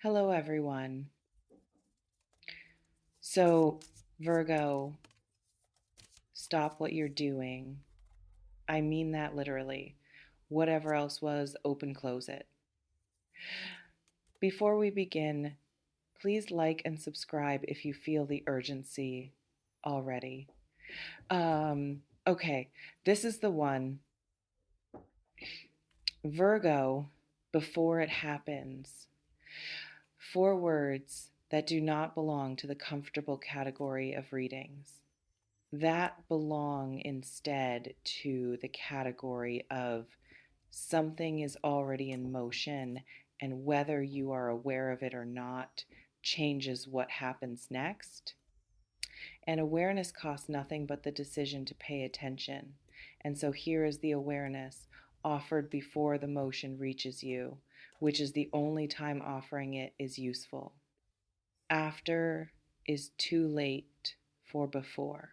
Hello, everyone. So, Virgo, stop what you're doing. I mean that literally. Whatever else was, open, close it. Before we begin, please like and subscribe if you feel the urgency already. Okay, this is the one. Virgo, before it happens. Four words that do not belong to the comfortable category of readings, that belong instead to the category of something is already in motion, and whether you are aware of it or not changes what happens next. And awareness costs nothing but the decision to pay attention. And so here is the awareness offered before the motion reaches you, which is the only time offering it is useful. After is too late for before.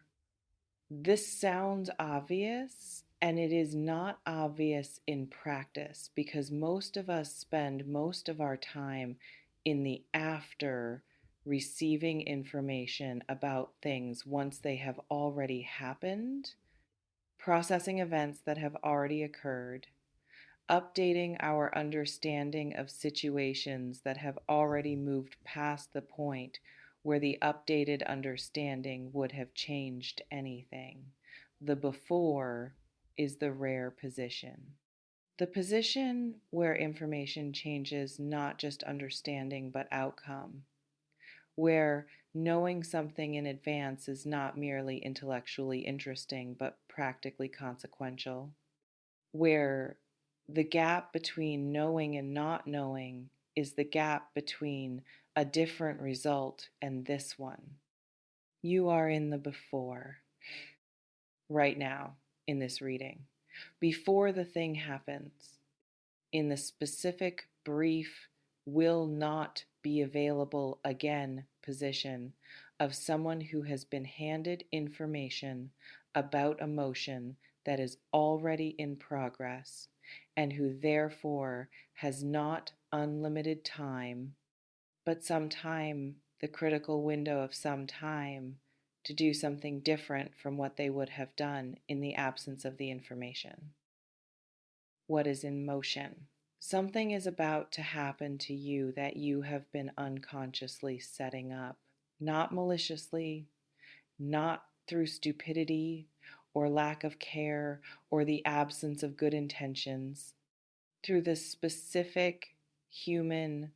This sounds obvious, and it is not obvious in practice because most of us spend most of our time in the after, receiving information about things once they have already happened, processing events that have already occurred, updating our understanding of situations that have already moved past the point where the updated understanding would have changed anything. The before is the rare position. The position where information changes not just understanding but outcome, where knowing something in advance is not merely intellectually interesting but practically consequential, where the gap between knowing and not knowing is the gap between a different result and this one. You are in the before right now in this reading, before the thing happens, in the specific, brief, will not be available again position of someone who has been handed information about emotion that is already in progress and who therefore has not unlimited time, but some time, the critical window of some time, to do something different from what they would have done in the absence of the information. What is in motion? Something is about to happen to you that you have been unconsciously setting up, not maliciously, not through stupidity or lack of care or the absence of good intentions, through the specific human,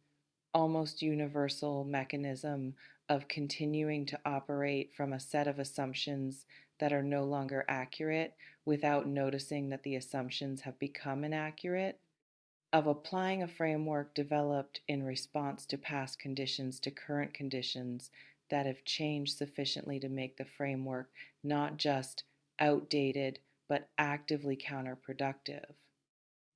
almost universal mechanism of continuing to operate from a set of assumptions that are no longer accurate without noticing that the assumptions have become inaccurate, of applying a framework developed in response to past conditions to current conditions that have changed sufficiently to make the framework not just outdated but actively counterproductive,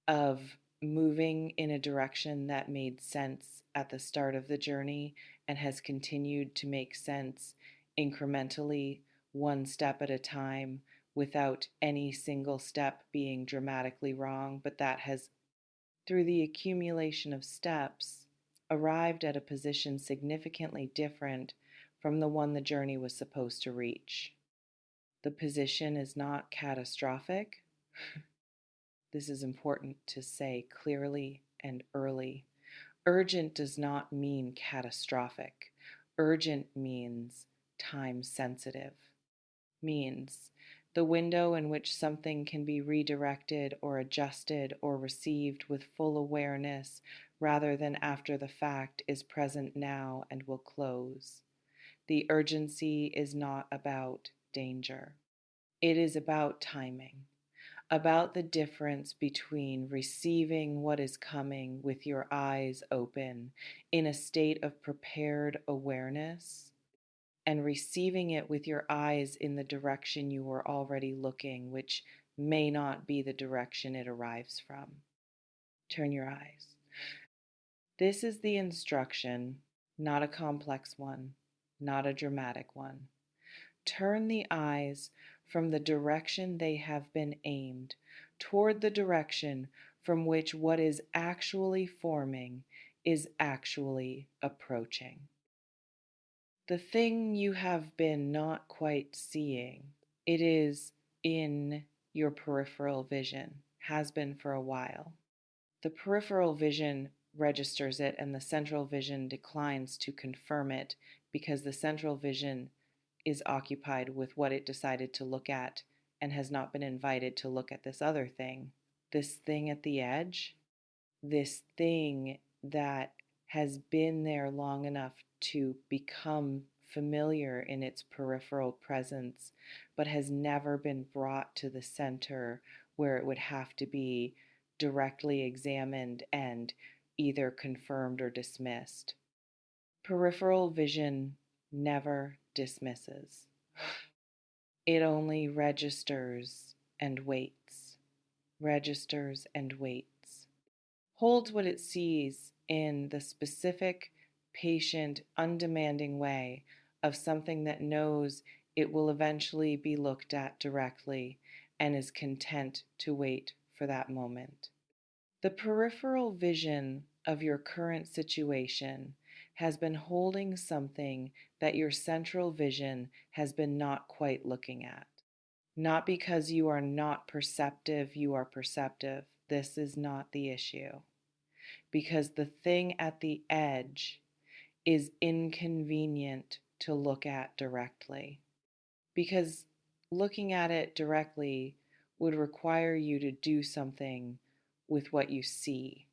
of moving in a direction that made sense at the start of the journey and has continued to make sense incrementally, one step at a time, without any single step being dramatically wrong, but that has, through the accumulation of steps, arrived at a position significantly different from the one the journey was supposed to reach. The position is not catastrophic. This is important to say clearly and early. Urgent does not mean catastrophic. Urgent means time sensitive, means the window in which something can be redirected or adjusted or received with full awareness rather than after the fact is present now and will close. The urgency is not about danger. It is about timing, about the difference between receiving what is coming with your eyes open in a state of prepared awareness and receiving it with your eyes in the direction you were already looking, which may not be the direction it arrives from. Turn your eyes. This is the instruction, not a complex one, not a dramatic one. Turn the eyes from the direction they have been aimed toward the direction from which what is actually forming is actually approaching. The thing you have been not quite seeing, it is in your peripheral vision, has been for a while. The peripheral vision registers it, and the central vision declines to confirm it because the central vision is occupied with what it decided to look at and has not been invited to look at this other thing. This thing at the edge, this thing that has been there long enough to become familiar in its peripheral presence, but has never been brought to the center where it would have to be directly examined and either confirmed or dismissed. Peripheral vision never dismisses. It only registers and waits, registers and waits, holds what it sees in the specific, patient, undemanding way of something that knows it will eventually be looked at directly and is content to wait for that moment. The peripheral vision of your current situation has been holding something that your central vision has been not quite looking at. Not because you are not perceptive, you are perceptive. This is not the issue. Because the thing at the edge is inconvenient to look at directly. Because looking at it directly would require you to do something with what you see.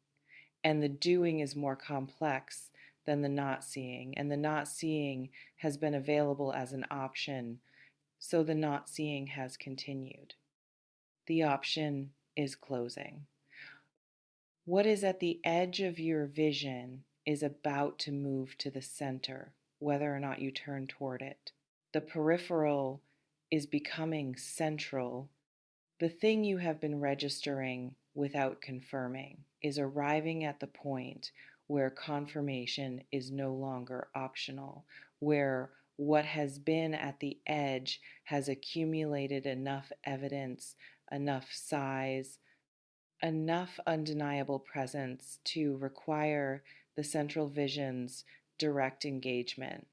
And the doing is more complex than the not seeing. And the not seeing has been available as an option, so the not seeing has continued. The option is closing. What is at the edge of your vision is about to move to the center, whether or not you turn toward it. The peripheral is becoming central. The thing you have been registering without confirming is arriving at the point where confirmation is no longer optional, where what has been at the edge has accumulated enough evidence, enough size, enough undeniable presence to require the central vision's direct engagement.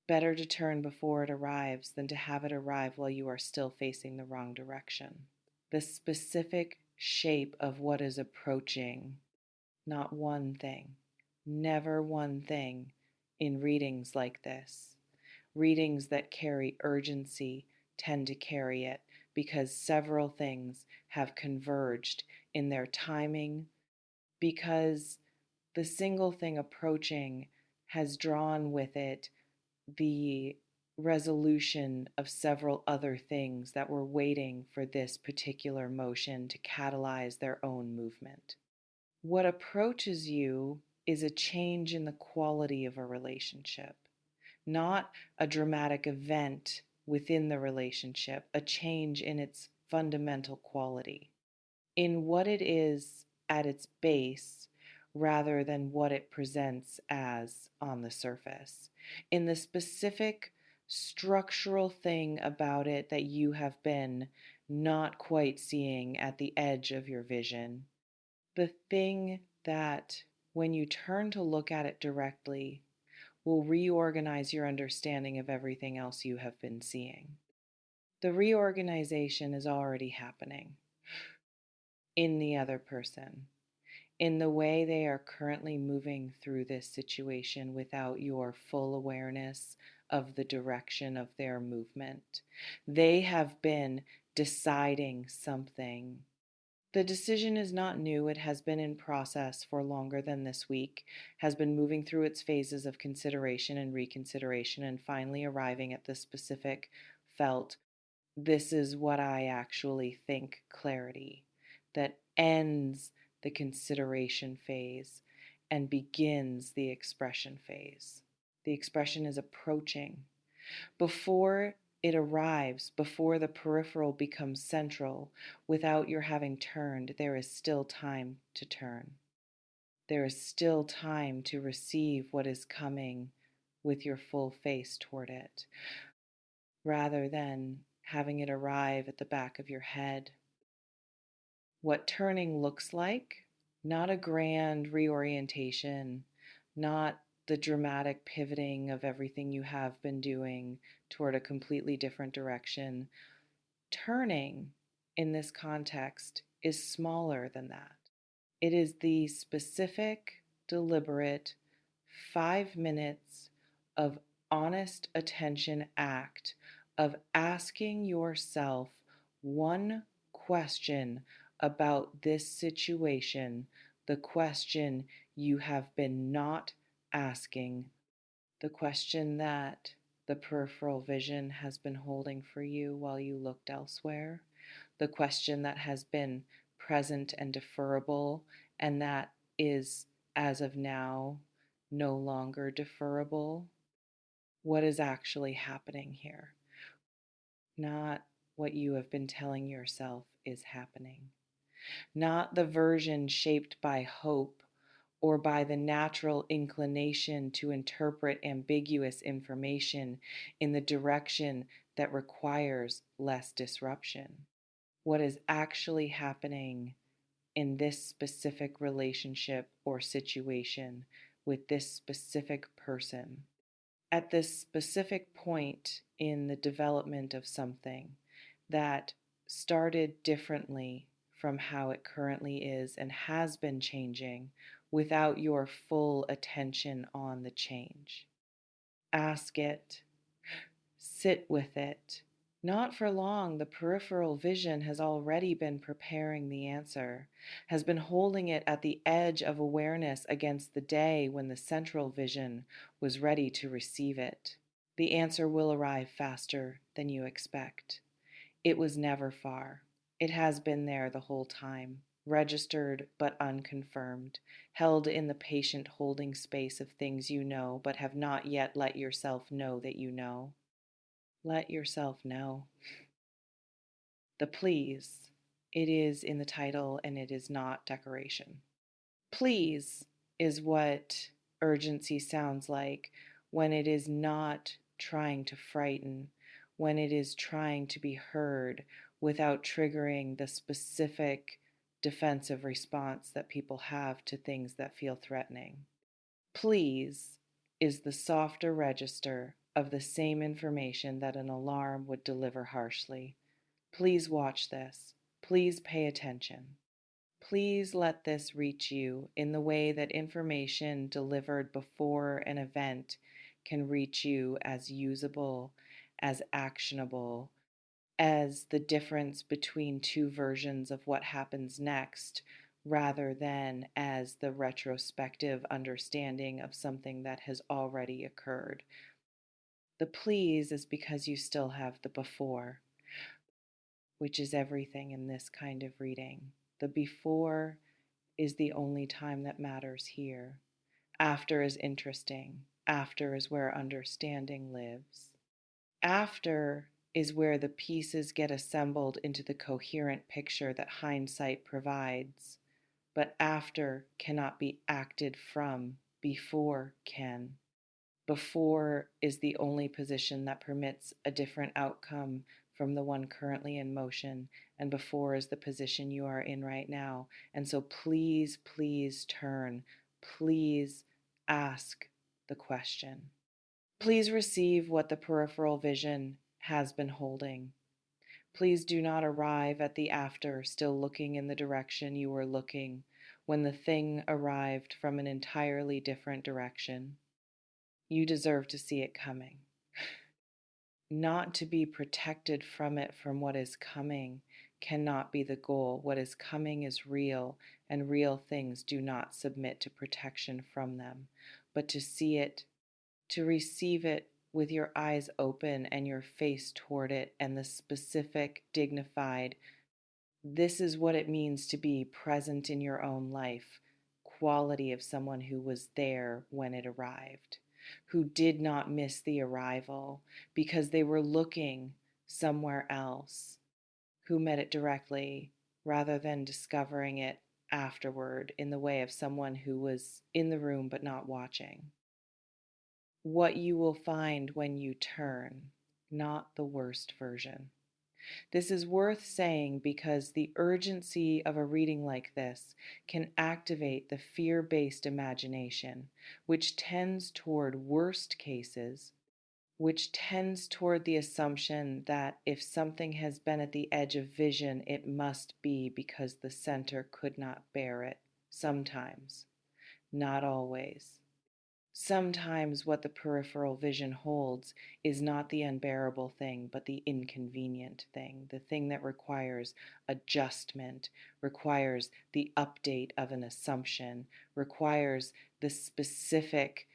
Better to turn before it arrives than to have it arrive while you are still facing the wrong direction. The specific shape of what is approaching, not one thing, never one thing in readings like this. Readings that carry urgency tend to carry it because several things have converged in their timing, because the single thing approaching has drawn with it the resolution of several other things that were waiting for this particular motion to catalyze their own movement. What approaches you is a change in the quality of a relationship, not a dramatic event within the relationship, a change in its fundamental quality, in what it is at its base rather than what it presents as on the surface, in the specific structural thing about it that you have been not quite seeing at the edge of your vision, the thing that when you turn to look at it directly will reorganize your understanding of everything else you have been seeing. The reorganization is already happening in the other person, in the way they are currently moving through this situation without your full awareness of the direction of their movement. They have been deciding something. The decision is not new. It has been in process for longer than this week, has been moving through its phases of consideration and reconsideration, and finally arriving at the specific felt, this is what I actually think clarity that ends the consideration phase and begins the expression phase. The expression is approaching. Before it arrives, before the peripheral becomes central, without your having turned, there is still time to turn. There is still time to receive what is coming with your full face toward it, rather than having it arrive at the back of your head. What turning looks like not a grand reorientation, not the dramatic pivoting of everything you have been doing toward a completely different direction. Turning in this context is smaller than that. It is the specific, deliberate 5 minutes of honest attention act of asking yourself one question about this situation, the question you have been not asking, the question that the peripheral vision has been holding for you while you looked elsewhere, the question that has been present and deferrable, and that is, as of now, no longer deferrable. What is actually happening here? Not what you have been telling yourself is happening. Not the version shaped by hope or by the natural inclination to interpret ambiguous information in the direction that requires less disruption. What is actually happening in this specific relationship or situation with this specific person at this specific point in the development of something that started differently from how it currently is and has been changing without your full attention on the change. Ask it, sit with it. Not for long, the peripheral vision has already been preparing the answer, has been holding it at the edge of awareness against the day when the central vision was ready to receive it. The answer will arrive faster than you expect. It was never far. It has been there the whole time, registered but unconfirmed, held in the patient holding space of things you know but have not yet let yourself know that you know. Let yourself know. The please, it is in the title and it is not decoration. Please is what urgency sounds like when it is not trying to frighten, when it is trying to be heard without triggering the specific defensive response that people have to things that feel threatening. Please is the softer register of the same information that an alarm would deliver harshly. Please watch this. Please pay attention. Please let this reach you in the way that information delivered before an event can reach you as usable, as actionable, as the difference between two versions of what happens next, rather than as the retrospective understanding of something that has already occurred. The please is because you still have the before, which is everything in this kind of reading. The before is the only time that matters here. After is interesting. After is where understanding lives. After is where the pieces get assembled into the coherent picture that hindsight provides. But after cannot be acted from, before can. Before is the only position that permits a different outcome from the one currently in motion, and before is the position you are in right now. And so please, please turn. Please ask the question. Please receive what the peripheral vision has been holding. Please do not arrive at the after still looking in the direction you were looking when the thing arrived from an entirely different direction. You deserve to see it coming. Not to be protected from it from what is coming cannot be the goal. What is coming is real, and real things do not submit to protection from them. But to see it, to receive it with your eyes open and your face toward it, and the specific, dignified, this is what it means to be present in your own life, quality of someone who was there when it arrived, who did not miss the arrival because they were looking somewhere else, who met it directly rather than discovering it afterward in the way of someone who was in the room but not watching. What you will find when you turn, not the worst version. This is worth saying because the urgency of a reading like this can activate the fear-based imagination, which tends toward worst cases, which tends toward the assumption that if something has been at the edge of vision, it must be because the center could not bear it. Sometimes, not always. Sometimes what the peripheral vision holds is not the unbearable thing, but the inconvenient thing, the thing that requires adjustment, requires the update of an assumption, requires the specific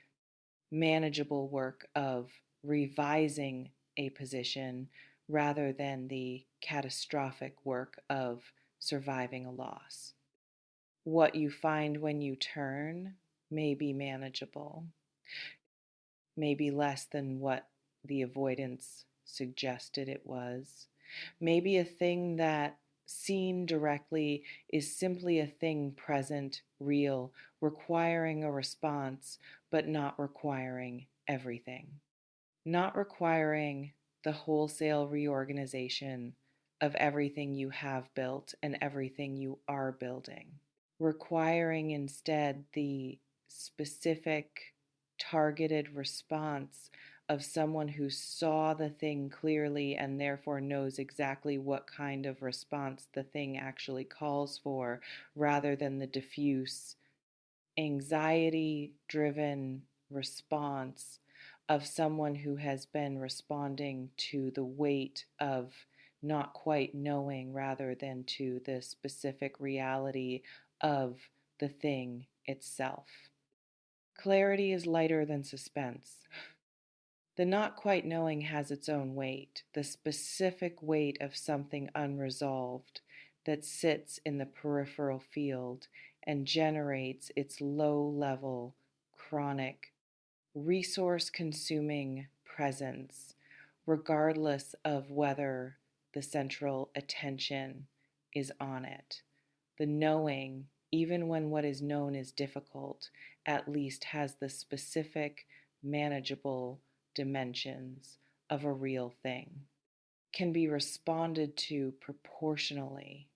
manageable work of revising a position rather than the catastrophic work of surviving a loss. What you find when you turn may be manageable, may be less than what the avoidance suggested it was, maybe a thing that seen directly is simply a thing present, real, requiring a response, but not requiring everything, not requiring the wholesale reorganization of everything you have built and everything you are building, requiring instead the specific targeted response of someone who saw the thing clearly and therefore knows exactly what kind of response the thing actually calls for, rather than the diffuse, anxiety driven response of someone who has been responding to the weight of not quite knowing rather than to the specific reality of the thing itself. Clarity is lighter than suspense. The not quite knowing has its own weight, the specific weight of something unresolved that sits in the peripheral field and generates its low level, chronic, resource consuming presence, regardless of whether the central attention is on it. The knowing, even when what is known is difficult, at least has the specific, manageable dimensions of a real thing, can be responded to proportionally,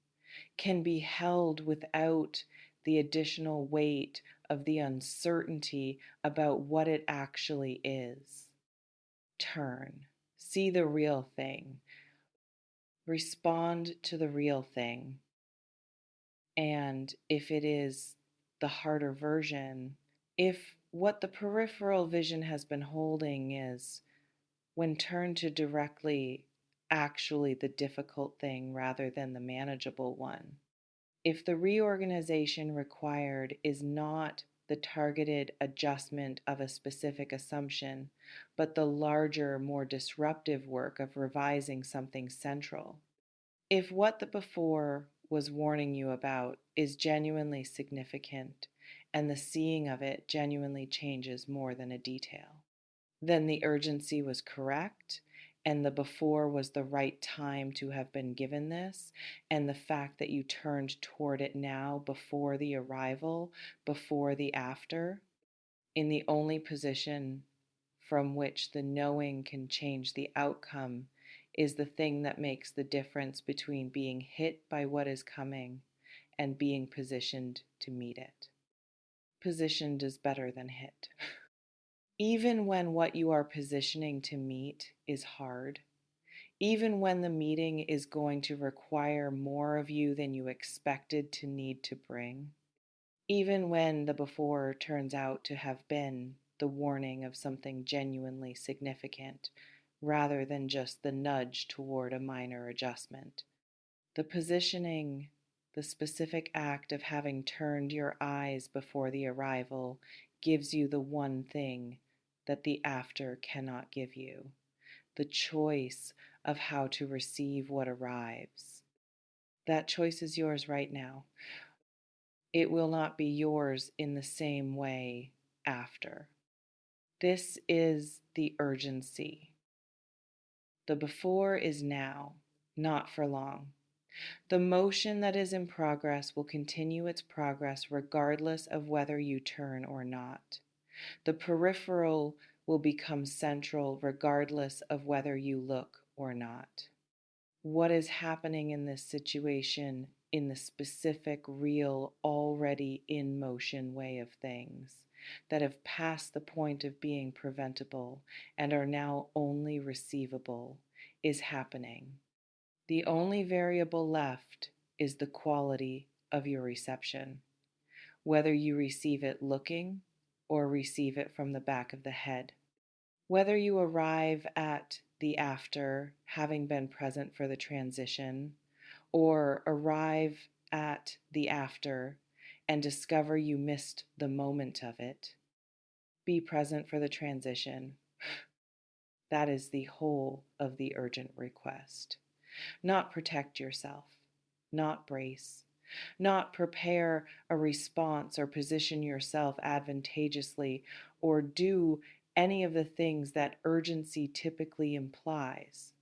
can be held without the additional weight of the uncertainty about what it actually is. Turn, see the real thing, respond to the real thing. And if it is the harder version, if what the peripheral vision has been holding is, when turned to directly, actually the difficult thing rather than the manageable one, if the reorganization required is not the targeted adjustment of a specific assumption, but the larger, more disruptive work of revising something central, if what the before was warning you about is genuinely significant and the seeing of it genuinely changes more than a detail, then the urgency was correct and the before was the right time to have been given this, and the fact that you turned toward it now before the arrival, before the after, in the only position from which the knowing can change the outcome, is the thing that makes the difference between being hit by what is coming and being positioned to meet it. Positioned is better than hit. Even when what you are positioning to meet is hard, even when the meeting is going to require more of you than you expected to need to bring, even when the before turns out to have been the warning of something genuinely significant rather than just the nudge toward a minor adjustment, the positioning, the specific act of having turned your eyes before the arrival, gives you the one thing that the after cannot give you: the choice of how to receive what arrives. That choice is yours right now. It will not be yours in the same way after. This is the urgency. The before is now, not for long. The motion that is in progress will continue its progress regardless of whether you turn or not. The peripheral will become central regardless of whether you look or not. What is happening in this situation in the specific, real, already in motion way of things that have passed the point of being preventable and are now only receivable is happening. The only variable left is the quality of your reception, whether you receive it looking or receive it from the back of the head. Whether you arrive at the after, having been present for the transition, or arrive at the after and discover you missed the moment of it, be present for the transition. That is the whole of the urgent request. Not protect yourself, not brace, not prepare a response or position yourself advantageously or do any of the things that urgency typically implies.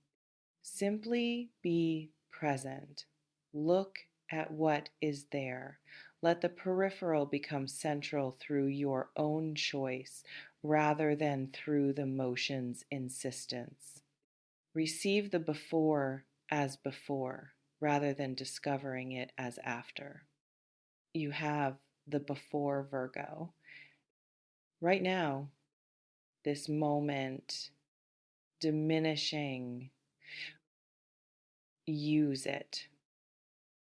Simply be present. Look at what is there. Let the peripheral become central through your own choice rather than through the motion's insistence. Receive the before as before rather than discovering it as after. You have the before Virgo. Right now, this moment, diminishing, use it.